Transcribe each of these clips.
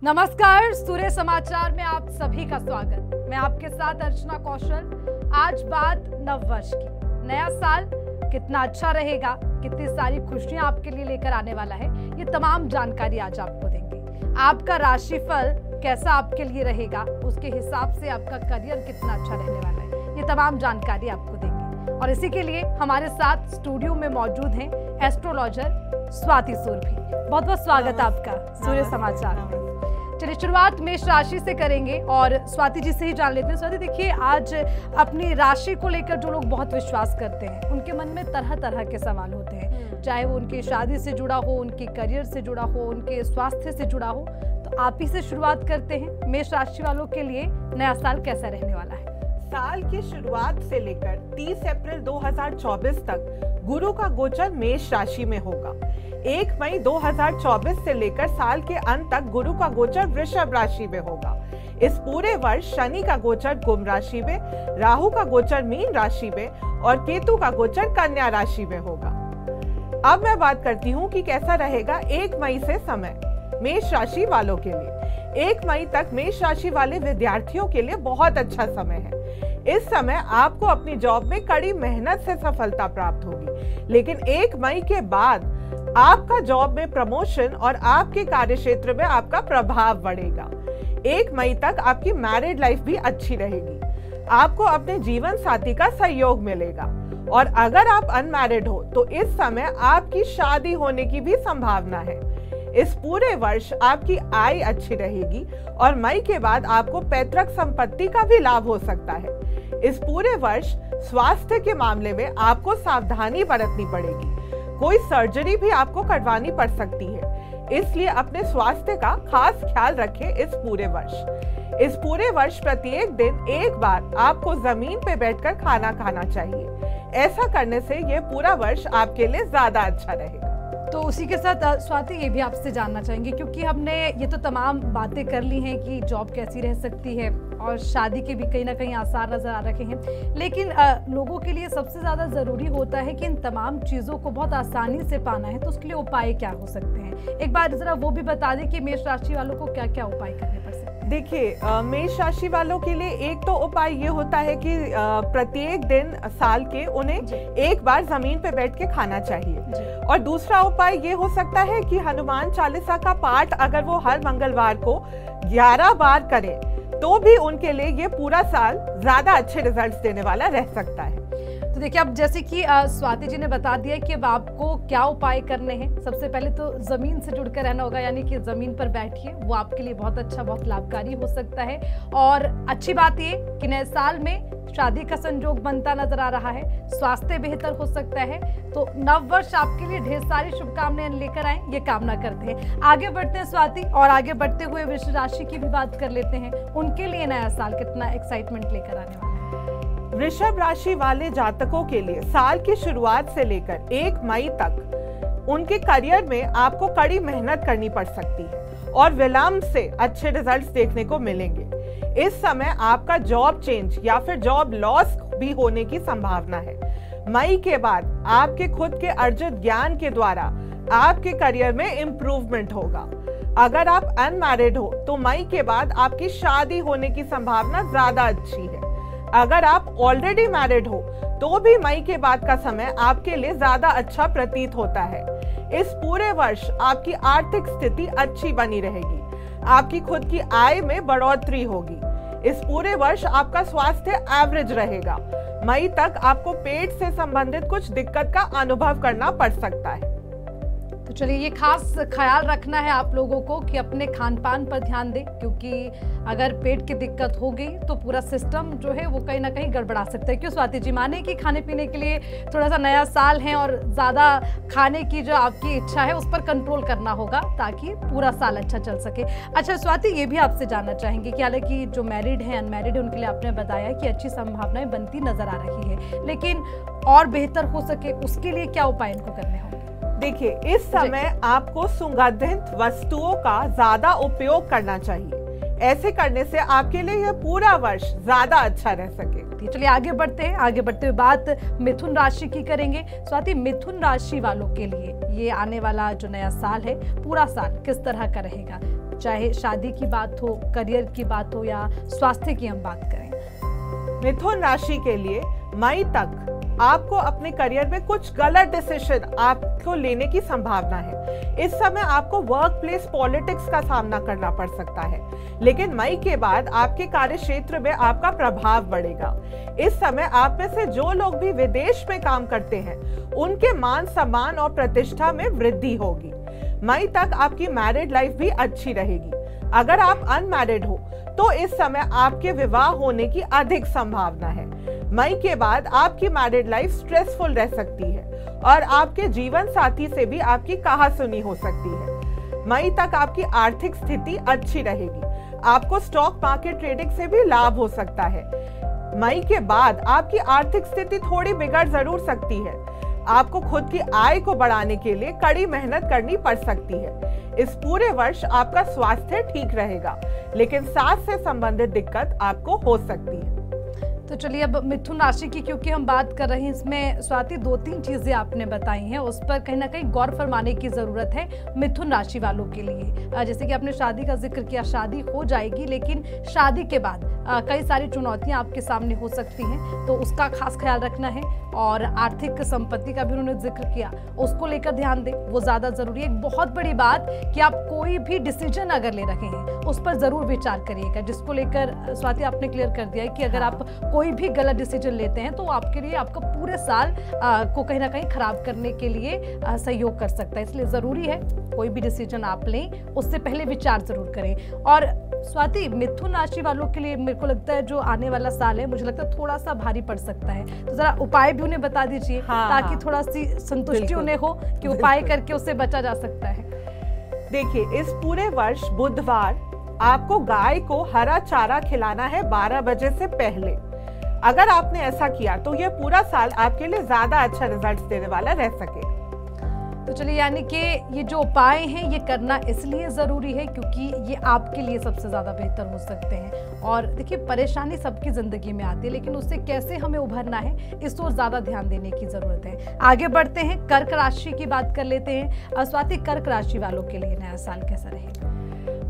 नमस्कार, सूर्य समाचार में आप सभी का स्वागत। मैं आपके साथ अर्चना कौशल। आज बात नव वर्ष की। नया साल कितना अच्छा रहेगा, कितनी सारी खुशियां आपके लिए लेकर आने वाला है, ये तमाम जानकारी आज आपको देंगे। आपका राशिफल कैसा आपके लिए रहेगा, उसके हिसाब से आपका करियर कितना अच्छा रहने वाला है, ये तमाम जानकारी आपको देंगे। और इसी के लिए हमारे साथ स्टूडियो में मौजूद हैं एस्ट्रोलॉजर स्वाति सुरभि। बहुत बहुत स्वागत आपका सूर्य समाचार में। चलिए शुरुआत मेष राशि से करेंगे और स्वाति जी से ही जान लेते हैं। स्वाति, देखिए आज अपनी राशि को लेकर जो लोग बहुत विश्वास करते हैं, उनके मन में तरह तरह के सवाल होते हैं, चाहे वो उनकी शादी से जुड़ा हो, उनके करियर से जुड़ा हो, उनके स्वास्थ्य से जुड़ा हो। तो आप ही से शुरुआत करते हैं। मेष राशि वालों के लिए नया साल कैसा रहने वाला है? साल की शुरुआत से लेकर 30 अप्रैल 2024 तक गुरु का गोचर मेष राशि में होगा। 1 मई 2024 से लेकर साल के अंत तक गुरु का गोचर वृषभ राशि में होगा। इस पूरे वर्ष शनि का गोचर कुंभ राशि में, राहु का गोचर मीन राशि में और केतु का गोचर कन्या राशि में होगा। अब मैं बात करती हूँ कि कैसा रहेगा 1 मई से समय मेष राशि वालों के लिए। 1 मई तक मेष राशि वाले विद्यार्थियों के लिए बहुत अच्छा समय है। इस समय आपको अपनी जॉब में कड़ी मेहनत से सफलता प्राप्त होगी, लेकिन 1 मई के बाद आपका जॉब में प्रमोशन और आपके कार्यक्षेत्र में आपका प्रभाव बढ़ेगा। 1 मई तक आपकी मैरिड लाइफ भी अच्छी रहेगी। आपको अपने जीवन साथी का सहयोग मिलेगा और अगर आप अनमैरिड हो तो इस समय आपकी शादी होने की भी संभावना है। इस पूरे वर्ष आपकी आय अच्छी रहेगी और मई के बाद आपको पैतृक संपत्ति का भी लाभ हो सकता है। इस पूरे वर्ष स्वास्थ्य के मामले में आपको सावधानी बरतनी पड़ेगी। कोई सर्जरी भी आपको करवानी पड़ सकती है, इसलिए अपने स्वास्थ्य का खास ख्याल रखें। इस पूरे वर्ष प्रत्येक दिन एक बार आपको जमीन पे बैठकर खाना खाना चाहिए। ऐसा करने से यह पूरा वर्ष आपके लिए ज्यादा अच्छा रहेगा। तो उसी के साथ स्वाति, ये भी आपसे जानना चाहेंगे, क्योंकि हमने ये तो तमाम बातें कर ली हैं कि जॉब कैसी रह सकती है और शादी के भी कहीं ना कहीं आसार नजर आ रखे हैं, लेकिन लोगों के लिए सबसे ज़्यादा ज़रूरी होता है कि इन तमाम चीज़ों को बहुत आसानी से पाना है। तो उसके लिए उपाय क्या हो सकते हैं? एक बार ज़रा वो भी बता दें कि मेष राशि वालों को क्या क्या उपाय करने पड़ सकते हैं। देखिए, मेष राशि वालों के लिए एक तो उपाय ये होता है कि प्रत्येक दिन साल के उन्हें एक बार जमीन पे बैठ के खाना चाहिए। और दूसरा उपाय ये हो सकता है कि हनुमान चालीसा का पाठ अगर वो हर मंगलवार को 11 बार करें तो भी उनके लिए ये पूरा साल ज्यादा अच्छे रिजल्ट्स देने वाला रह सकता है। तो देखिए, अब जैसे कि स्वाति जी ने बता दिया कि अब आपको क्या उपाय करने हैं। सबसे पहले तो जमीन से जुड़कर रहना होगा, यानी कि जमीन पर बैठिए, वो आपके लिए बहुत अच्छा, बहुत लाभकारी हो सकता है। और अच्छी बात ये कि नए साल में शादी का संयोग बनता नजर आ रहा है, स्वास्थ्य बेहतर हो सकता है। तो नव वर्ष आपके लिए ढेर सारी शुभकामनाएं लेकर आए, ये कामना करते हैं। आगे बढ़ते हैं स्वाति, और आगे बढ़ते हुए वृष राशि की भी बात कर लेते हैं। उनके लिए नया साल कितना एक्साइटमेंट लेकर आने वाला है? वृषभ राशि वाले जातकों के लिए साल की शुरुआत से लेकर 1 मई तक उनके करियर में आपको कड़ी मेहनत करनी पड़ सकती है और विलंब से अच्छे रिजल्ट्स देखने को मिलेंगे। इस समय आपका जॉब चेंज या फिर जॉब लॉस भी होने की संभावना है। मई के बाद आपके खुद के अर्जित ज्ञान के द्वारा आपके करियर में इम्प्रूवमेंट होगा। अगर आप अनमैरिड हो तो मई के बाद आपकी शादी होने की संभावना ज्यादा अच्छी है। अगर आप ऑलरेडी मैरिड हो तो भी मई के बाद का समय आपके लिए ज्यादा अच्छा प्रतीत होता है। इस पूरे वर्ष आपकी आर्थिक स्थिति अच्छी बनी रहेगी। आपकी खुद की आय में बढ़ोतरी होगी। इस पूरे वर्ष आपका स्वास्थ्य एवरेज रहेगा। मई तक आपको पेट से संबंधित कुछ दिक्कत का अनुभव करना पड़ सकता है। तो चलिए, ये खास ख्याल रखना है आप लोगों को कि अपने खान पान पर ध्यान दें, क्योंकि अगर पेट की दिक्कत हो गई तो पूरा सिस्टम जो है वो कहीं ना कहीं गड़बड़ा सकता है। क्यों स्वाति जी? माने कि खाने पीने के लिए थोड़ा सा नया साल है और ज़्यादा खाने की जो आपकी इच्छा है उस पर कंट्रोल करना होगा ताकि पूरा साल अच्छा चल सके। अच्छा स्वाति, ये भी आपसे जानना चाहेंगे कि हालांकि जो मैरिड हैं, अनमैरिड है, उनके लिए आपने बताया कि अच्छी संभावनाएं बनती नजर आ रही है, लेकिन और बेहतर हो सके उसके लिए क्या उपाय इनको करने होंगे? देखिए, इस समय आपको सुगंधित वस्तुओं का ज्यादा उपयोग करना चाहिए। ऐसे करने से आपके लिए यह पूरा वर्ष ज्यादा अच्छा रह सके। चलिए आगे बढ़ते हैं। आगे बढ़ते हुए बात मिथुन राशि की करेंगे। स्वाति, मिथुन राशि वालों के लिए ये आने वाला जो नया साल है, पूरा साल किस तरह का रहेगा? चाहे शादी की बात हो, करियर की बात हो या स्वास्थ्य की हम बात करें। मिथुन राशि के लिए मई तक आपको अपने करियर में कुछ गलत डिसीजन आपको लेने की संभावना है। इस समय आपको वर्क प्लेस पॉलिटिक्स का सामना करना पड़ सकता है, लेकिन मई के बाद आपके कार्य क्षेत्र में आपका प्रभाव बढ़ेगा। इस समय आप में से जो लोग भी विदेश में काम करते हैं, उनके मान सम्मान और प्रतिष्ठा में वृद्धि होगी। मई तक आपकी मैरिड लाइफ भी अच्छी रहेगी। अगर आप अनमैरिड हो तो इस समय आपके विवाह होने की अधिक संभावना है। मई के बाद आपकी मैरिड लाइफ स्ट्रेसफुल रह सकती है और आपके जीवन साथी से भी आपकी कहासुनी हो सकती है। मई तक आपकी आर्थिक स्थिति अच्छी रहेगी। आपको स्टॉक मार्केट ट्रेडिंग से भी लाभ हो सकता है। मई के बाद आपकी आर्थिक स्थिति थोड़ी बिगड़ जरूर सकती है। आपको खुद की आय को बढ़ाने के लिए कड़ी मेहनत करनी पड़ सकती है। इस पूरे वर्ष आपका स्वास्थ्य ठीक रहेगा, लेकिन सांस से संबंधित दिक्कत आपको हो सकती है। तो चलिए अब मिथुन राशि की क्योंकि हम बात कर रहे हैं, इसमें स्वाति 2-3 चीजें आपने बताई हैं, उस पर कहीं ना कहीं गौर फरमाने की जरूरत है मिथुन राशि वालों के लिए। जैसे कि आपने शादी का जिक्र किया, शादी हो जाएगी, लेकिन शादी के बाद कई सारी चुनौतियां आपके सामने हो सकती हैं, तो उसका खास ख्याल रखना है। और आर्थिक संपत्ति का भी उन्होंने जिक्र किया, उसको लेकर ध्यान दें, वो ज्यादा जरूरी है। एक बहुत बड़ी बात कि आप कोई भी डिसीजन अगर ले रहे हैं उस पर जरूर विचार करिएगा, जिसको लेकर स्वाति आपने क्लियर कर दिया है कि अगर आप कोई भी गलत डिसीजन लेते हैं तो आपके लिए आपका पूरे साल को कहीं ना कहीं खराब करने के लिए सहयोग कर सकता है। इसलिए जरूरी है कोई भी डिसीजन आप लें उससे पहले विचार जरूर करें। और स्वाति, मिथुन राशि वालों के लिए मेरे को लगता है जो आने वाला साल है, मुझे लगता है थोड़ा सा भारी पड़ सकता है, तो जरा उपाय भी उन्हें बता दीजिए। ताकि थोड़ा सी संतुष्टि उन्हें हो कि उपाय करके उससे बचा जा सकता है। देखिए, इस पूरे वर्ष बुधवार आपको गाय को हरा चारा खिलाना है 12 बजे से पहले। अगर आपने ऐसा किया तो यह पूरा साल आपके लिए ज्यादा अच्छा रिजल्ट देने वाला रह सके। तो चलिए, यानी कि ये जो उपाय हैं ये करना इसलिए ज़रूरी है क्योंकि ये आपके लिए सबसे ज़्यादा बेहतर हो सकते हैं। और देखिए, परेशानी सबकी ज़िंदगी में आती है, लेकिन उससे कैसे हमें उभरना है इस ओर ज़्यादा ध्यान देने की ज़रूरत है। आगे बढ़ते हैं, कर्क राशि की बात कर लेते हैं। स्वाति, कर्क राशि वालों के लिए नया साल कैसा रहेगा?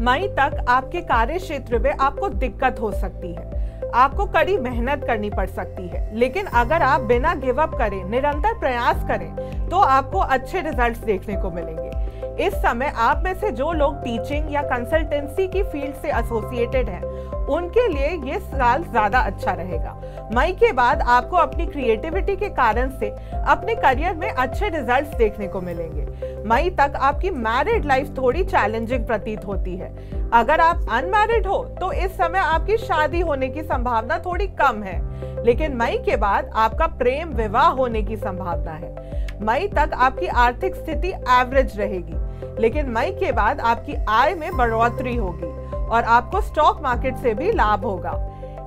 मई तक आपके कार्य क्षेत्र में आपको दिक्कत हो सकती है, आपको कड़ी मेहनत करनी पड़ सकती है, लेकिन अगर आप बिना गिव अप करें, निरंतर प्रयास करें, तो आपको अच्छे रिजल्ट्स देखने को मिलेंगे। इस समय आप में से जो लोग टीचिंग या कंसल्टेंसी की फील्ड से एसोसिएटेड हैं, उनके लिए ये साल ज्यादा अच्छा रहेगा। मई के बाद आपको अपनी क्रिएटिविटी के कारण से अपने करियर में अच्छे रिजल्ट्स देखने को मिलेंगे। मई तक आपकी मैरिड लाइफ थोड़ी चैलेंजिंग प्रतीत होती है। अगर आप अनमैरिड हो तो इस समय आपकी शादी होने की संभावना थोड़ी कम है, लेकिन मई के बाद आपका प्रेम विवाह होने की संभावना है। मई तक आपकी आर्थिक स्थिति एवरेज रहेगी, लेकिन मई के बाद आपकी आय में बढ़ोतरी होगी और आपको स्टॉक मार्केट से भी लाभ होगा।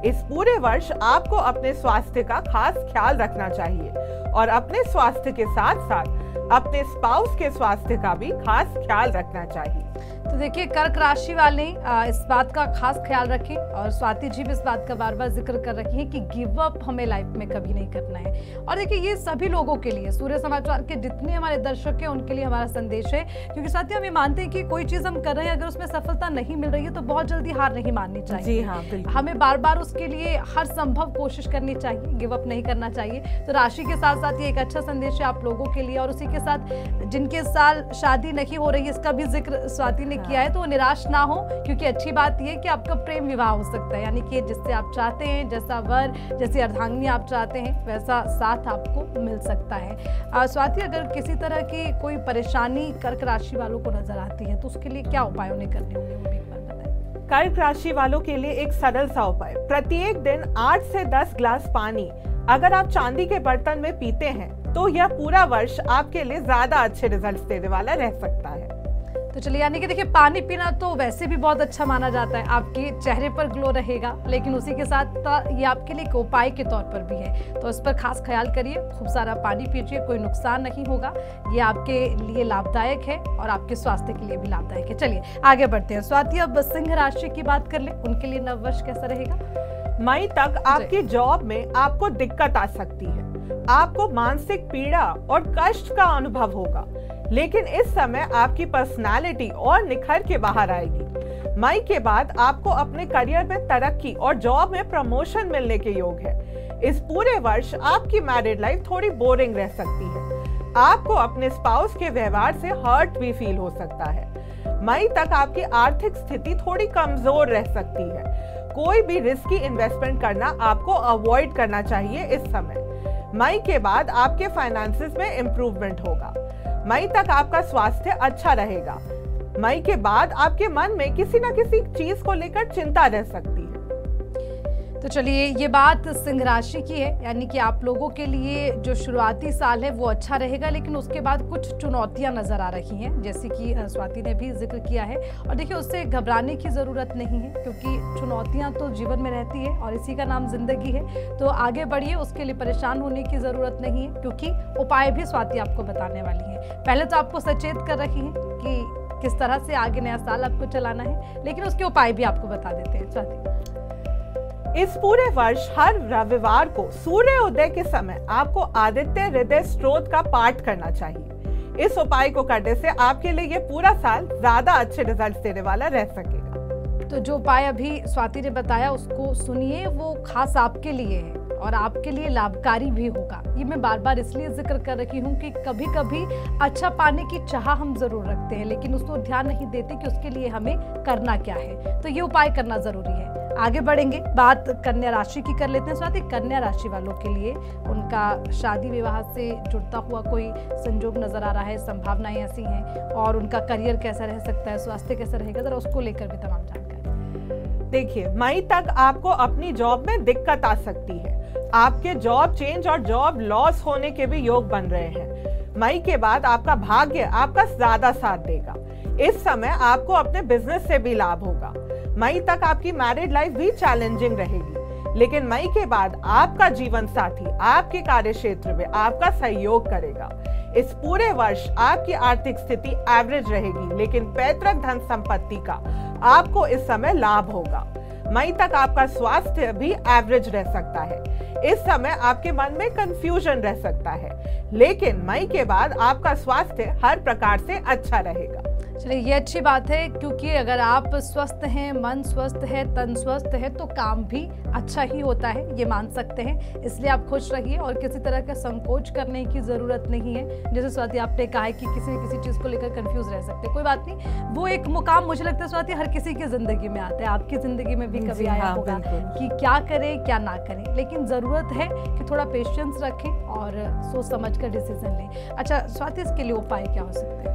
इस पूरे वर्ष आपको अपने स्वास्थ्य का खास ख्याल रखना चाहिए और अपने स्वास्थ्य के साथ साथ अपने स्पाउस के स्वास्थ्य का भी खास ख्याल रखना चाहिए। तो देखिए, कर्क राशि वाले इस बात का खास ख्याल रखें, और स्वाति जी भी इस बात का बार बार जिक्र कर रखी है कि गिव अप हमें लाइफ में कभी नहीं करना है। और देखिए, ये सभी लोगों के लिए, सूर्य समाचार के जितने हमारे दर्शक हैं उनके लिए हमारा संदेश है, क्योंकि साथ ही हम ये मानते हैं कि कोई चीज हम कर रहे हैं, अगर उसमें सफलता नहीं मिल रही है तो बहुत जल्दी हार नहीं माननी चाहिए। जी हाँ, बिल्कुल। हमें बार बार उसके लिए हर संभव कोशिश करनी चाहिए, गिव अप नहीं करना चाहिए। तो राशि के साथ साथ ये एक अच्छा संदेश है आप लोगों के लिए। और उसी के साथ जिनके साल शादी नहीं हो रही है, इसका भी जिक्र स्वाति ने किया है, तो निराश ना हो, क्योंकि अच्छी बात यह है कि आपका प्रेम विवाह हो सकता है, यानी कि जिससे आप चाहते हैं, जैसा वर, जैसी अर्धांगिनी आप चाहते हैं, वैसा साथ आपको मिल सकता है। स्वाति, अगर किसी तरह की कोई परेशानी कर्क राशि वालों को नजर आती है तो उसके लिए क्या उपाय उन्हें करने होंगे, वो भी एक बार बताएं। कर्क राशि वालों के लिए एक सरल सा उपाय, प्रत्येक दिन 8 से 10 ग्लास पानी अगर आप चांदी के बर्तन में पीते हैं तो यह पूरा वर्ष आपके लिए ज्यादा अच्छे रिजल्ट्स देने वाला रह सकता है। तो चलिए, यानी कि देखिए, पानी पीना तो वैसे भी बहुत अच्छा माना जाता है, आपके चेहरे पर ग्लो रहेगा, लेकिन उसी के साथ ये आपके लिए एक उपाय के तौर पर भी है, तो इस पर खास ख्याल करिए, खूब सारा पानी पीजिए, कोई नुकसान नहीं होगा, ये आपके लिए लाभदायक है और आपके स्वास्थ्य के लिए भी लाभदायक है। चलिए आगे बढ़ते हैं। स्वाति, अब सिंह राशि की बात कर ले, उनके लिए नव वर्ष कैसा रहेगा? मई तक आपकी जॉब में आपको दिक्कत आ सकती है, आपको मानसिक पीड़ा और कष्ट का अनुभव होगा, लेकिन इस समय आपकी पर्सनालिटी और निखर के बाहर आएगी। मई के बाद आपको अपने करियर में तरक्की और जॉब में प्रमोशन मिलने के योग है। इस पूरे वर्ष आपकी मैरिड लाइफ थोड़ी बोरिंग रह सकती है। आपको अपने स्पाउस के व्यवहार से हर्ट भी फील हो सकता है। मई तक आपकी आर्थिक स्थिति थोड़ी कमजोर रह सकती है। कोई भी रिस्की इन्वेस्टमेंट करना आपको अवॉइड करना चाहिए इस समय। मई के बाद आपके फाइनेंसेस में इंप्रूवमेंट होगा। मई तक आपका स्वास्थ्य अच्छा रहेगा। मई के बाद आपके मन में किसी न किसी चीज को लेकर चिंता रह सकती है। तो चलिए, ये बात सिंह राशि की है, यानी कि आप लोगों के लिए जो शुरुआती साल है वो अच्छा रहेगा, लेकिन उसके बाद कुछ चुनौतियां नजर आ रही हैं, जैसे कि स्वाति ने भी जिक्र किया है। और देखिए, उससे घबराने की ज़रूरत नहीं है, क्योंकि चुनौतियां तो जीवन में रहती है और इसी का नाम जिंदगी है। तो आगे बढ़िए, उसके लिए परेशान होने की ज़रूरत नहीं है, क्योंकि उपाय भी स्वाति आपको बताने वाली है। पहले तो आपको सचेत कर रखी है कि किस तरह से आगे नया साल आपको चलाना है, लेकिन उसके उपाय भी आपको बता देते हैं। स्वाति, इस पूरे वर्ष हर रविवार को सूर्य उदय के समय आपको आदित्य हृदय स्त्रोत का पाठ करना चाहिए। इस उपाय को करने से आपके लिए ये पूरा साल ज्यादा अच्छे रिजल्ट देने वाला रह सकेगा। तो जो उपाय अभी स्वाति ने बताया उसको सुनिए, वो खास आपके लिए है और आपके लिए लाभकारी भी होगा। ये मैं बार बार इसलिए जिक्र कर रही हूँ कि कभी कभी अच्छा पाने की चाह हम जरूर रखते हैं, लेकिन उसको ध्यान नहीं देते कि उसके लिए हमें करना क्या है। तो ये उपाय करना जरूरी है। आगे बढ़ेंगे, बात कन्या राशि की कर लेते हैं। स्वाति, कन्या राशि वालों के लिए उनका शादी विवाह से जुड़ता हुआ कोई संजोग नजर आ रहा है, संभावनाएं ऐसी हैं, और उनका करियर कैसा रह सकता है, स्वास्थ्य कैसा रहेगा, जरा उसको लेकर भी तमाम जानकारी। देखिए, मई तक आपको अपनी जॉब में दिक्कत आ सकती है। आपके जॉब चेंज और जॉब लॉस होने के भी योग बन रहे हैं। मई के बाद आपका भाग्य आपका ज्यादा साथ देगा। इस समय आपको अपने बिजनेस से भी लाभ होगा। मई तक आपकी मैरिड लाइफ भी चैलेंजिंग रहेगी, लेकिन मई के बाद आपका जीवन साथी आपके कार्य क्षेत्र में आपका सहयोग करेगा। इस पूरे वर्ष आपकी आर्थिक स्थिति एवरेज रहेगी, लेकिन पैतृक धन संपत्ति का आपको इस समय लाभ होगा। मई तक आपका स्वास्थ्य भी एवरेज रह सकता है। इस समय आपके मन में कंफ्यूजन रह सकता है, लेकिन मई के बाद आपका स्वास्थ्य हर प्रकार से अच्छा रहेगा। चलिए, ये अच्छी बात है, क्योंकि अगर आप स्वस्थ हैं, मन स्वस्थ है, तन स्वस्थ है, तो काम भी अच्छा ही होता है, ये मान सकते हैं। इसलिए आप खुश रहिए और किसी तरह का संकोच करने की ज़रूरत नहीं है। जैसे स्वाति आपने कहा है कि किसी न किसी चीज़ को लेकर कंफ्यूज रह सकते हैं, कोई बात नहीं। वो एक मुकाम मुझे लगता है स्वाति हर किसी की ज़िंदगी में आता है। आपकी ज़िंदगी में भी कभी आया होगा कि क्या करें क्या ना करें, लेकिन ज़रूरत है कि थोड़ा पेशेंस रखें और सोच समझ कर डिसीजन लें। अच्छा स्वाति, इसके लिए उपाय क्या हो सकते हैं?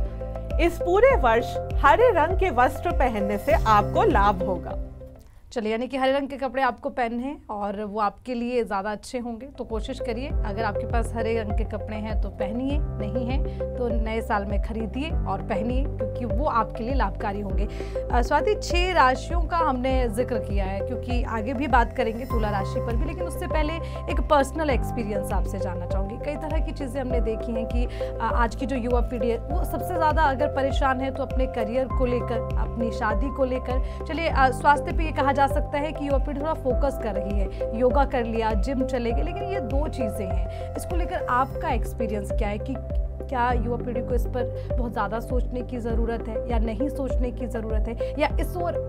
इस पूरे वर्ष हरे रंग के वस्त्र पहनने से आपको लाभ होगा। चलिए, यानी कि हरे रंग के कपड़े आपको पहनने हैं और वो आपके लिए ज़्यादा अच्छे होंगे, तो कोशिश करिए। अगर आपके पास हरे रंग के कपड़े हैं तो पहनिए, नहीं है तो नए साल में खरीदिए और पहनिए, क्योंकि वो आपके लिए लाभकारी होंगे। स्वाति, 6 राशियों का हमने जिक्र किया है, क्योंकि आगे भी बात करेंगे तुला राशि पर भी, लेकिन उससे पहले एक पर्सनल एक्सपीरियंस आपसे जानना चाहूँगी। कई तरह की चीज़ें हमने देखी हैं कि आज की जो युवा पीढ़ी है वो सबसे ज़्यादा अगर परेशान है तो अपने करियर को लेकर, अपनी शादी को लेकर। चलिए, स्वास्थ्य पे ये कहा जा सकता है कि युवा पीढ़ी थोड़ा फोकस कर रही है, योगा कर लिया, जिम चले गए, लेकिन ये 2 चीज़ें हैं। इसको लेकर आपका एक्सपीरियंस क्या है कि क्या युवा पीढ़ी को इस पर बहुत ज़्यादा सोचने की ज़रूरत है या नहीं सोचने की ज़रूरत है, या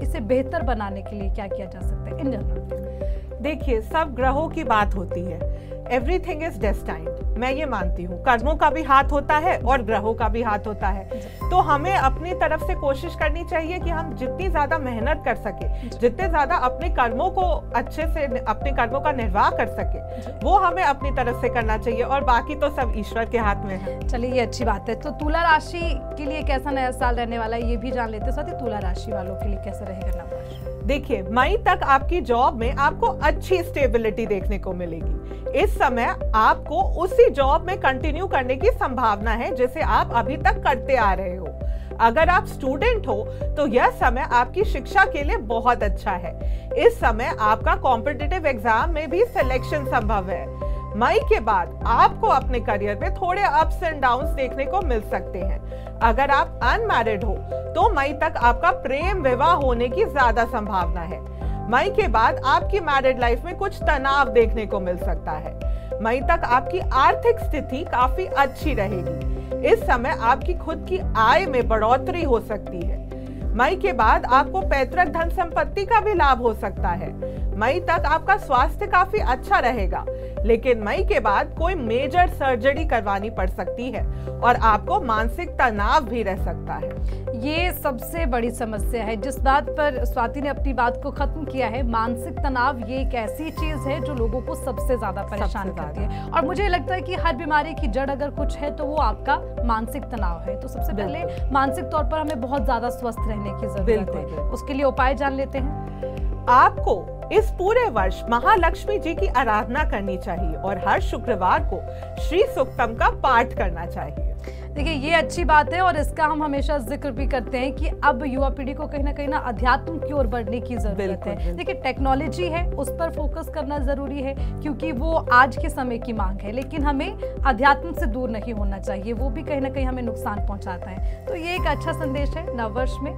इसे बेहतर बनाने के लिए क्या किया जा सकता है इन जनरल? देखिए, सब ग्रहों की बात होती है। एवरीथिंग इज डेस्टाइन्ड, मैं ये मानती हूँ। कर्मों का भी हाथ होता है और ग्रहों का भी हाथ होता है। तो हमें अपनी तरफ से कोशिश करनी चाहिए कि हम जितनी ज्यादा मेहनत कर सके, जितने ज्यादा अपने कर्मों को अच्छे से, अपने कर्मों का निर्वाह कर सके, वो हमें अपनी तरफ से करना चाहिए, और बाकी तो सब ईश्वर के हाथ में है। चलिए, ये अच्छी बात है। तो तुला राशि के लिए कैसा नया साल रहने वाला है ये भी जान लेते हैं। साथ ही तुला राशि वालों के लिए कैसा रहेगा नया वर्ष? देखिए, मई तक आपकी जॉब में आपको अच्छी स्टेबिलिटी देखने को मिलेगी। इस समय आपको उसी जॉब में कंटिन्यू करने की संभावना है जिसे आप अभी तक करते आ रहे हो। अगर आप स्टूडेंट हो तो यह समय आपकी शिक्षा के लिए बहुत अच्छा है। इस समय आपका कॉम्पिटिटिव एग्जाम में भी सिलेक्शन संभव है। मई के बाद आपको अपने करियर में थोड़े अप्स एंड डाउन्स देखने को मिल सकते हैं। अगर आप अनमैरिड हो तो मई तक आपका प्रेम विवाह होने की ज्यादा संभावना है। मई के बाद आपकी मैरिड लाइफ में कुछ तनाव देखने को मिल सकता है। मई तक आपकी आर्थिक स्थिति काफी अच्छी रहेगी। इस समय आपकी खुद की आय में बढ़ोतरी हो सकती है। मई के बाद आपको पैतृक धन संपत्ति का भी लाभ हो सकता है। मई तक आपका स्वास्थ्य काफी अच्छा रहेगा, लेकिन मई के बाद कोई मेजर सर्जरी करवानी पड़ सकती है और आपको मानसिक तनाव भी रह सकता है। ये सबसे बड़ी समस्या है जिस बात पर स्वाति ने अपनी बात को खत्म किया है। मानसिक तनाव ये एक ऐसी चीज है जो लोगों को सबसे ज्यादा परेशान करती है, और मुझे लगता है कि हर बीमारी की जड़ अगर कुछ है तो वो आपका मानसिक तनाव है। तो सबसे पहले मानसिक तौर पर हमें बहुत ज्यादा स्वस्थ रहने की जरूरत है। उसके लिए उपाय जान लेते हैं। आपको इस पूरे वर्ष महालक्ष्मी जी की आराधना करनी चाहिए और हर शुक्रवार को श्री सूक्तम का पाठ करना चाहिए। देखिए, ये अच्छी बात है और इसका हम हमेशा जिक्र भी करते हैं कि अब युवा पीढ़ी को कहीं ना अध्यात्म की ओर बढ़ने की जरूरत है। देखिए, टेक्नोलॉजी है, उस पर फोकस करना जरूरी है क्योंकि वो आज के समय की मांग है, लेकिन हमें अध्यात्म से दूर नहीं होना चाहिए, वो भी कहीं ना कहीं हमें नुकसान पहुंचाता है। तो ये एक अच्छा संदेश है नववर्ष में।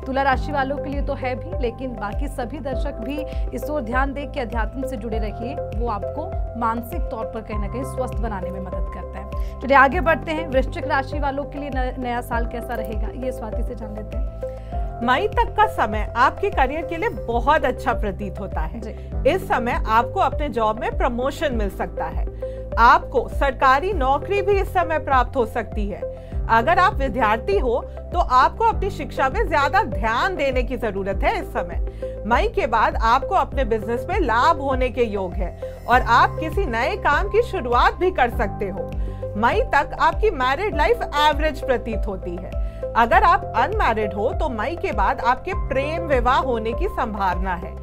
तुला राशि वालों के लिए तो है भी, लेकिन बाकी सभी दर्शक भी इस ओर ध्यान दें कि अध्यात्म से जुड़े रहिए, वो आपको मानसिक तौर पर कहीं ना कहीं स्वस्थ बनाने में मदद करता है। चलिए आगे बढ़ते हैं। वृश्चिक राशि वालों के लिए नया साल कैसा रहेगा, ये स्वाति से जान लेते हैं। मई तक का समय आपके करियर के लिए बहुत अच्छा प्रतीत होता है। इस समय आपको अपने जॉब में प्रमोशन मिल सकता है। आपको सरकारी नौकरी भी इस समय प्राप्त हो सकती है। अगर आप विद्यार्थी हो तो आपको अपनी शिक्षा में ज्यादा ध्यान देने की जरूरत है। इस समय मई के बाद आपको अपने बिजनेस में लाभ होने के योग है और आप किसी नए काम की शुरुआत भी कर सकते हो। मई तक आपकी मैरिड लाइफ एवरेज प्रतीत होती है। अगर आप अनमैरिड हो तो मई के बाद आपके प्रेम विवाह होने की संभावना है।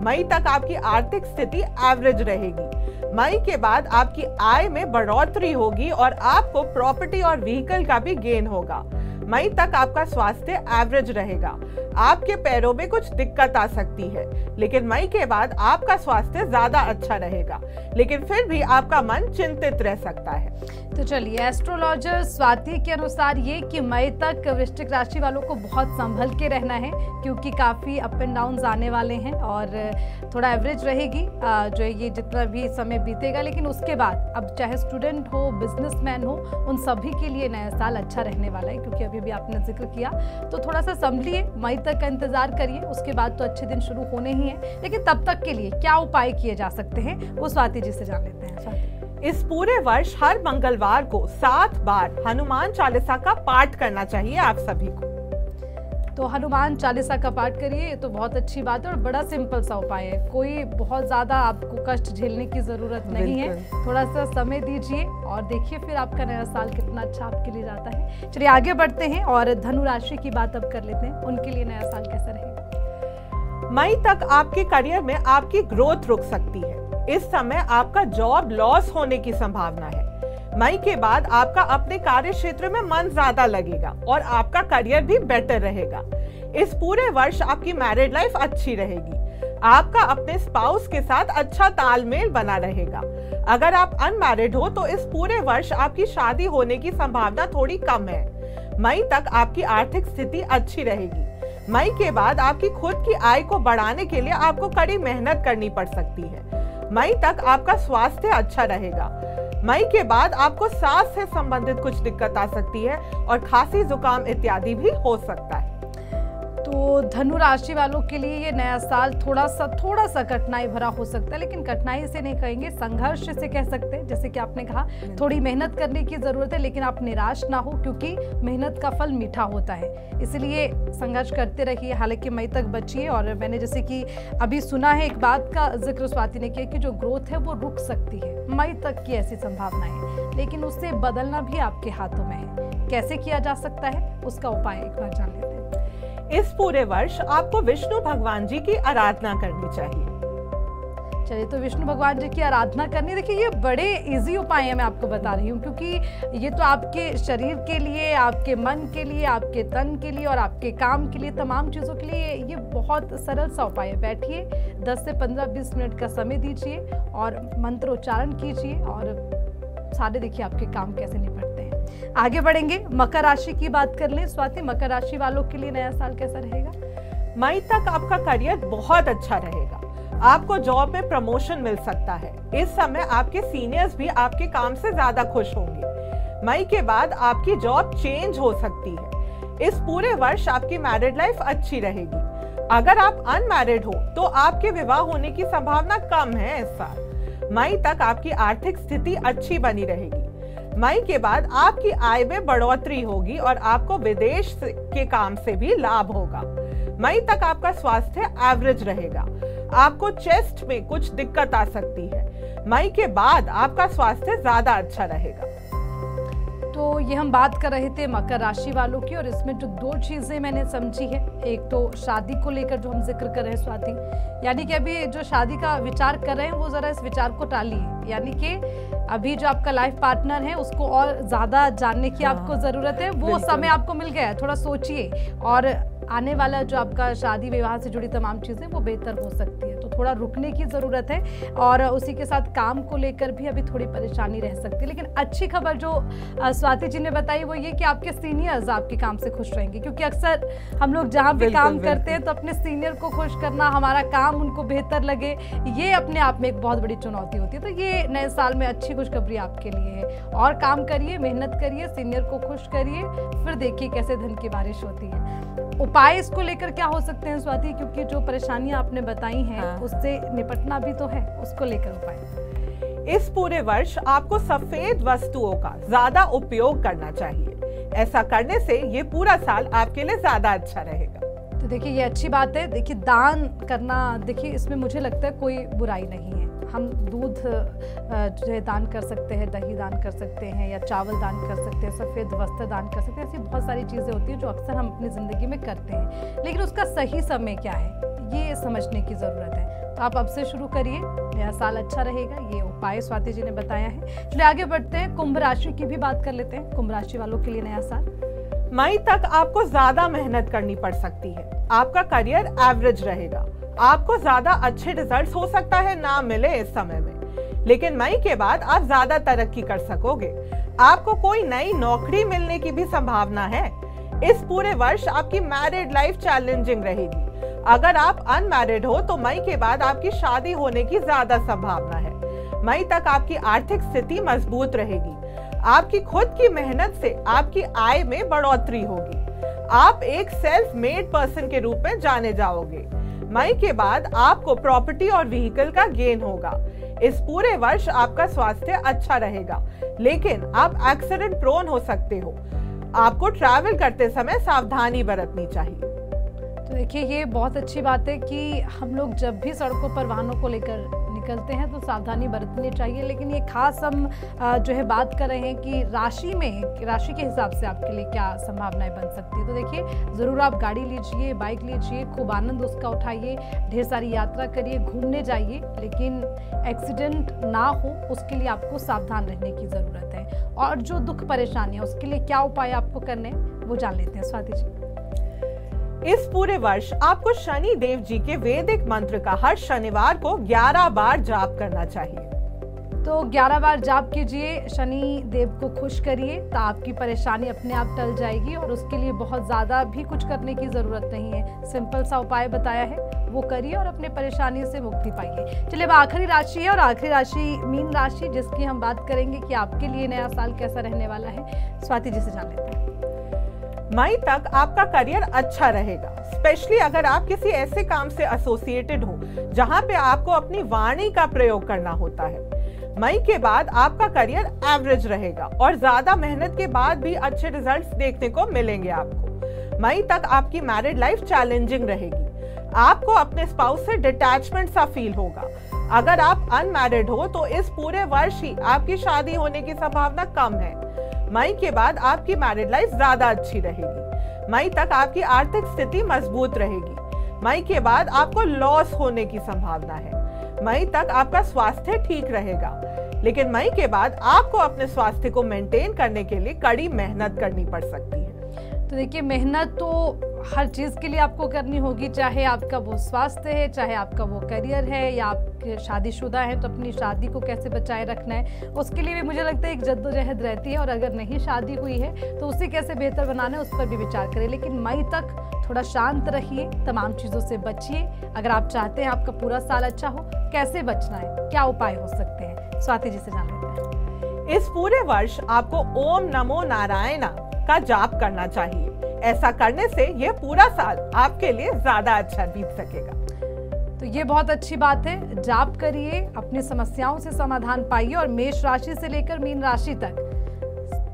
मई तक आपकी आर्थिक स्थिति एवरेज रहेगी। मई के बाद आपकी आय में बढ़ोतरी होगी और आपको प्रॉपर्टी और व्हीकल का भी गेन होगा। मई तक आपका स्वास्थ्य एवरेज रहेगा। आपके पैरों में कुछ दिक्कत आ सकती है, लेकिन मई के बाद आपका स्वास्थ्य ज्यादा अच्छा रहेगा, लेकिन फिर भी आपका मन चिंतित रह सकता है। तो चलिए, एस्ट्रोलॉजर स्वाति के अनुसार ये कि मई तक वृश्चिक राशि वालों को बहुत संभल के रहना है क्योंकि काफ़ी अप एंड डाउन आने वाले हैं और थोड़ा एवरेज रहेगी जो ये जितना भी समय बीतेगा। लेकिन उसके बाद अब चाहे स्टूडेंट हो, बिजनेसमैन हो, उन सभी के लिए नया साल अच्छा रहने वाला है क्योंकि अभी भी आपने जिक्र किया। तो थोड़ा सा संभलिए, मई तक का इंतजार करिए, उसके बाद तो अच्छे दिन शुरू होने ही हैं। लेकिन तब तक के लिए क्या उपाय किए जा सकते हैं वो स्वाति जी से जान लेते हैं। स्वाति, इस पूरे वर्ष हर मंगलवार को 7 बार हनुमान चालीसा का पाठ करना चाहिए आप सभी को। तो हनुमान चालीसा का पाठ करिए, ये तो बहुत अच्छी बात है और बड़ा सिंपल सा उपाय है। कोई बहुत ज्यादा आपको कष्ट झेलने की जरूरत नहीं है। थोड़ा सा समय दीजिए और देखिए फिर आपका नया साल कितना अच्छा आपके लिए जाता है। चलिए आगे बढ़ते हैं और धनु राशि की बात अब कर लेते हैं, उनके लिए नया साल कैसा रहेगा। मई तक आपके करियर में आपकी ग्रोथ रुक सकती है। इस समय आपका जॉब लॉस होने की संभावना है। मई के बाद आपका अपने कार्य क्षेत्र में मन ज्यादा लगेगा और आपका करियर भी बेटर रहेगा। इस पूरे वर्ष आपकी मैरिड लाइफ अच्छी रहेगी। आपका अपने स्पाउस के साथ अच्छा तालमेल बना रहेगा। अगर आप अनमैरिड हो तो इस पूरे वर्ष आपकी शादी होने की संभावना थोड़ी कम है। मई तक आपकी आर्थिक स्थिति अच्छी रहेगी। मई के बाद आपकी खुद की आय को बढ़ाने के लिए आपको कड़ी मेहनत करनी पड़ सकती है। मई तक आपका स्वास्थ्य अच्छा रहेगा। मई के बाद आपको सांस से संबंधित कुछ दिक्कत आ सकती है और खांसी, जुकाम इत्यादि भी हो सकता है। तो धनु राशि वालों के लिए ये नया साल थोड़ा सा कठिनाई भरा हो सकता है, लेकिन कठिनाई से नहीं कहेंगे, संघर्ष से कह सकते हैं। जैसे कि आपने कहा थोड़ी मेहनत करने की जरूरत है, लेकिन आप निराश ना हो क्योंकि मेहनत का फल मीठा होता है, इसलिए संघर्ष करते रहिए। हालांकि मई तक बचिए और मैंने जैसे कि अभी सुना है, एक बात का जिक्र स्वाति ने किया कि जो ग्रोथ है वो रुक सकती है, मई तक की ऐसी संभावना है, लेकिन उससे बदलना भी आपके हाथों में है। कैसे किया जा सकता है उसका उपाय एक बार जान लेते हैं। इस पूरे वर्ष आपको विष्णु भगवान जी की आराधना करनी चाहिए। चलिए, तो विष्णु भगवान जी की आराधना करनी, देखिए ये बड़े इजी उपाय हैं, मैं आपको बता रही हूँ क्योंकि ये तो आपके शरीर के लिए, आपके मन के लिए, आपके तन के लिए और आपके काम के लिए, तमाम चीज़ों के लिए ये बहुत सरल सा उपाय है। बैठिए, 10 से 15-20 मिनट का समय दीजिए और मंत्रोच्चारण कीजिए और सारे देखिए आपके काम कैसे निपटते हैं। आगे बढ़ेंगे, मकर राशि की बात कर लें। स्वाति, मकर राशि वालों के लिए नया साल कैसा रहेगा। मई तक आपका करियर बहुत अच्छा रहेगा। आपको जॉब में प्रमोशन मिल सकता है। इस समय आपके सीनियर्स भी आपके काम से ज्यादा खुश होंगे। मई के बाद आपकी जॉब चेंज हो सकती है। इस पूरे वर्ष आपकी मैरिड लाइफ अच्छी रहेगी। अगर आप अनमैरिड हो तो आपके विवाह होने की संभावना कम है इस साल। मई तक आपकी आर्थिक स्थिति अच्छी बनी रहेगी। मई के बाद आपकी आय में बढ़ोतरी होगी और आपको विदेश के काम से भी लाभ होगा। मई तक आपका स्वास्थ्य एवरेज रहेगा। आपको चेस्ट में कुछ दिक्कत आ सकती है। मई के बाद आपका स्वास्थ्य ज्यादा अच्छा रहेगा। तो ये हम बात कर रहे थे मकर राशि वालों की, और इसमें जो दो चीज़ें मैंने समझी है, एक तो शादी को लेकर जो हम जिक्र कर रहे हैं स्वाति, यानी कि अभी जो शादी का विचार कर रहे हैं वो ज़रा इस विचार को टालिए। यानी कि अभी जो आपका लाइफ पार्टनर है उसको और ज़्यादा जानने की आपको ज़रूरत है। वो समय आपको मिल गया है, थोड़ा सोचिए, और आने वाला जो आपका शादी विवाह से जुड़ी तमाम चीज़ें वो बेहतर हो सकती है। तो थोड़ा रुकने की ज़रूरत है, और उसी के साथ काम को लेकर भी अभी थोड़ी परेशानी रह सकती है। लेकिन अच्छी खबर जो स्वाति जी ने बताई वो ये कि आपके सीनियर्स आपके काम से खुश रहेंगे, क्योंकि अक्सर हम लोग जहाँ भी काम करते हैं तो अपने सीनियर को खुश करना, हमारा काम उनको बेहतर लगे, ये अपने आप में एक बहुत बड़ी चुनौती होती है। तो ये नए साल में अच्छी खुशखबरी आपके लिए है। और काम करिए, मेहनत करिए, सीनियर को खुश करिए, फिर देखिए कैसे धन की बारिश होती है। उपाय इसको लेकर क्या हो सकते हैं स्वाति, क्योंकि जो परेशानियां आपने बताई हैं उससे निपटना भी तो है, उसको लेकर उपाय। इस पूरे वर्ष आपको सफेद वस्तुओं का ज्यादा उपयोग करना चाहिए। ऐसा करने से ये पूरा साल आपके लिए ज्यादा अच्छा रहेगा। तो देखिए ये अच्छी बात है। देखिए दान करना, देखिए इसमें मुझे लगता है कोई बुराई नहीं है। हम दूध जो है दान कर सकते हैं, दही दान कर सकते हैं, या चावल दान कर सकते हैं, सफ़ेद वस्त्र दान कर सकते हैं। ऐसी बहुत सारी चीज़ें होती हैं जो अक्सर हम अपनी ज़िंदगी में करते हैं, लेकिन उसका सही समय क्या है ये समझने की ज़रूरत है। तो आप अब से शुरू करिए, नया साल अच्छा रहेगा। ये उपाय स्वाति जी ने बताया है। चलिए आगे बढ़ते हैं, कुंभ राशि की भी बात कर लेते हैं। कुंभ राशि वालों के लिए नया साल। मई तक आपको ज्यादा मेहनत करनी पड़ सकती है। आपका करियर एवरेज रहेगा। आपको ज्यादा अच्छे रिजल्ट्स हो सकता है ना मिले इस समय में, लेकिन मई के बाद आप ज्यादा तरक्की कर सकोगे। आपको कोई नई नौकरी मिलने की भी संभावना है। इस पूरे वर्ष आपकी मैरिड लाइफ चैलेंजिंग रहेगी। अगर आप अनमैरिड हो तो मई के बाद आपकी शादी होने की ज्यादा संभावना है। मई तक आपकी आर्थिक स्थिति मजबूत रहेगी। आपकी खुद की मेहनत से आपकी आय में बढ़ोतरी होगी। आप एक सेल्फ मेड पर्सन के रूप में जाने जाओगे। मई के बाद आपको प्रॉपर्टी और व्हीकल का गेन होगा। इस पूरे वर्ष आपका स्वास्थ्य अच्छा रहेगा, लेकिन आप एक्सीडेंट प्रोन हो सकते हो। आपको ट्रैवल करते समय सावधानी बरतनी चाहिए। तो देखिए ये बहुत अच्छी बात है कि हम लोग जब भी सड़कों पर वाहनों को लेकर निकलते हैं तो सावधानी बरतनी चाहिए। लेकिन ये खास हम जो है बात कर रहे हैं कि राशि के हिसाब से आपके लिए क्या संभावनाएं बन सकती है। तो देखिए ज़रूर आप गाड़ी लीजिए, बाइक लीजिए, खूब आनंद उसका उठाइए, ढेर सारी यात्रा करिए, घूमने जाइए, लेकिन एक्सीडेंट ना हो उसके लिए आपको सावधान रहने की ज़रूरत है। और जो दुख परेशानी है उसके लिए क्या उपाय आपको करने वो जान लेते हैं स्वाति जी। इस पूरे वर्ष आपको शनि देव जी के वैदिक मंत्र का हर शनिवार को 11 बार जाप करना चाहिए। तो 11 बार जाप कीजिए, शनि देव को खुश करिए, तो आपकी परेशानी अपने आप टल जाएगी और उसके लिए बहुत ज़्यादा भी कुछ करने की ज़रूरत नहीं है। सिंपल सा उपाय बताया है वो करिए और अपने परेशानी से मुक्ति पाइए। चलिए अब आखिरी राशि है, और आखिरी राशि मीन राशि, जिसकी हम बात करेंगे कि आपके लिए नया साल कैसा रहने वाला है। स्वाति जी से जान लेते हैं। मई तक आपका करियर अच्छा रहेगा, स्पेशली अगर आप किसी ऐसे काम से एसोसिएटेड हो जहां पे आपको अपनी वाणी का प्रयोग करना होता है। मई के बाद आपका करियर एवरेज रहेगा और ज्यादा मेहनत के बाद भी अच्छे रिजल्ट्स देखने को मिलेंगे आपको। मई तक आपकी मैरिड लाइफ चैलेंजिंग रहेगी। आपको अपने स्पाउस से डिटैचमेंट सा फील होगा। अगर आप अनमैरिड हो तो इस पूरे वर्ष ही आपकी शादी होने की संभावना कम है। मई के बाद आपकी मैरिड लाइफ ज्यादा अच्छी रहेगी। मई तक आपकी आर्थिक स्थिति मजबूत रहेगी। मई के बाद आपको लॉस होने की संभावना है। मई तक आपका स्वास्थ्य ठीक रहेगा, लेकिन मई के बाद आपको अपने स्वास्थ्य को मेंटेन करने के लिए कड़ी मेहनत करनी पड़ सकती है। तो देखिए मेहनत तो हर चीज़ के लिए आपको करनी होगी, चाहे आपका वो स्वास्थ्य है, चाहे आपका वो करियर है, या आप शादीशुदा हैं तो अपनी शादी को कैसे बचाए रखना है, उसके लिए भी मुझे लगता है एक जद्दोजहद रहती है। और अगर नहीं शादी हुई है तो उसे कैसे बेहतर बनाना है उस पर भी विचार करें। लेकिन मई तक थोड़ा शांत रहिए, तमाम चीज़ों से बचिए। अगर आप चाहते हैं आपका पूरा साल अच्छा हो, कैसे बचना है, क्या उपाय हो सकते हैं, स्वाति जी से जान लेते हैं। इस पूरे वर्ष आपको ओम नमो नारायण का जाप करना चाहिए। ऐसा करने से ये पूरा साल आपके लिए ज्यादा अच्छा बीत सकेगा। तो ये बहुत अच्छी बात है, जाप करिए, अपनी समस्याओं से समाधान पाइए। और मेष राशि से लेकर मीन राशि तक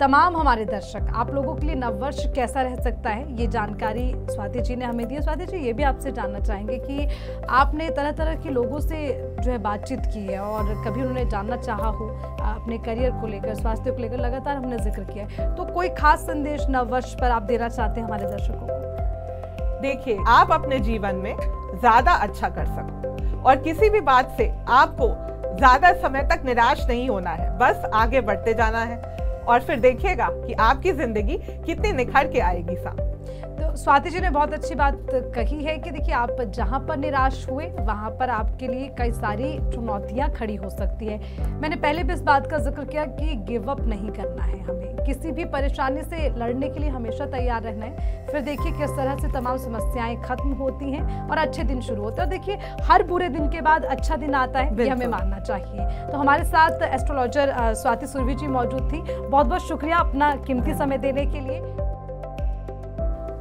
तमाम हमारे दर्शक, आप लोगों के लिए नववर्ष कैसा रह सकता है, ये जानकारी स्वाति जी ने हमें दी है। स्वाति जी, ये भी आपसे जानना चाहेंगे कि आपने तरह तरह के लोगों से जो है बातचीत की है और कभी उन्होंने जानना चाहा हो अपने करियर को लेकर, स्वास्थ्य को लेकर, लगातार हमने जिक्र किया है, तो कोई खास संदेश नववर्ष पर आप देना चाहते हैं हमारे दर्शकों को? देखिए, आप अपने जीवन में ज्यादा अच्छा कर सको और किसी भी बात से आपको ज्यादा समय तक निराश नहीं होना है, बस आगे बढ़ते जाना है और फिर देखिएगा कि आपकी जिंदगी कितनी निखर के आएगी सामने। तो स्वाति जी ने बहुत अच्छी बात कही है कि देखिए, आप जहां पर निराश हुए वहां पर आपके लिए कई सारी चुनौतियां खड़ी हो सकती है। मैंने पहले भी इस बात का जिक्र किया कि गिव अप नहीं करना है, हमें किसी भी परेशानी से लड़ने के लिए हमेशा तैयार रहना है। फिर देखिए किस तरह से तमाम समस्याएं खत्म होती हैं और अच्छे दिन शुरू होते हैं। और देखिए, हर बुरे दिन के बाद अच्छा दिन आता है, ये हमें मानना चाहिए। तो हमारे साथ एस्ट्रोलॉजर स्वाति सुरभि जी मौजूद थी, बहुत बहुत शुक्रिया अपना कीमती समय देने के लिए।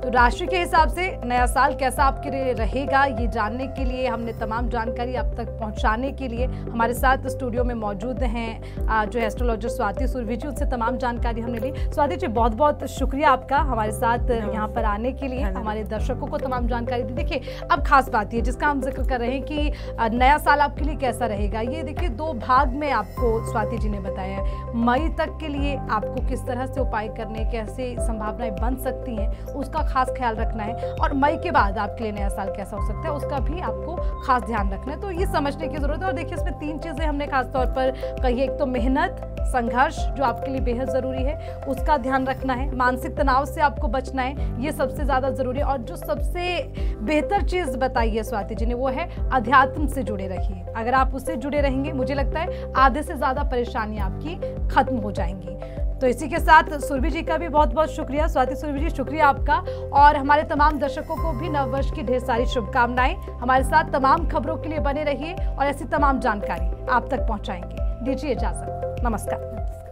तो राशि के हिसाब से नया साल कैसा आपके लिए रहेगा, ये जानने के लिए, हमने तमाम जानकारी आप तक पहुंचाने के लिए हमारे साथ स्टूडियो में मौजूद हैं जो एस्ट्रोलॉजर स्वाति सुरभि जी, उनसे तमाम जानकारी हमने ली। स्वाति जी, बहुत बहुत शुक्रिया आपका हमारे साथ यहाँ पर आने के लिए, हमारे दर्शकों को तमाम जानकारी दी। देखिए, अब खास बात ये जिसका हम जिक्र कर रहे हैं कि नया साल आपके लिए कैसा रहेगा, ये देखिए 2 भाग में आपको स्वाति जी ने बताया है। मई तक के लिए आपको किस तरह से उपाय करने, कैसे संभावनाएं बन सकती हैं, उसका खास ख्याल रखना है। और मई के बाद आपके लिए नया साल कैसा हो सकता है, उसका भी आपको खास ध्यान रखना है। तो ये समझने की जरूरत है। और देखिए, इसमें 3 चीजें हमने खास तौर पर कही। एक तो मेहनत, संघर्ष जो आपके लिए बेहद जरूरी है, उसका ध्यान रखना है। मानसिक तनाव से आपको बचना है, ये सबसे ज्यादा जरूरी है। और जो सबसे बेहतर चीज बताई है स्वाति जी ने, वो है अध्यात्म से जुड़े रहिए। अगर आप उससे जुड़े रहेंगे, मुझे लगता है आधे से ज्यादा परेशानियां आपकी खत्म हो जाएंगी। तो इसी के साथ सुरभि जी का भी बहुत बहुत शुक्रिया। स्वाति सुरभि जी, शुक्रिया आपका। और हमारे तमाम दर्शकों को भी नववर्ष की ढेर सारी शुभकामनाएं। हमारे साथ तमाम खबरों के लिए बने रहिए और ऐसी तमाम जानकारी आप तक पहुंचाएंगे। दीजिए इजाजत, नमस्कार।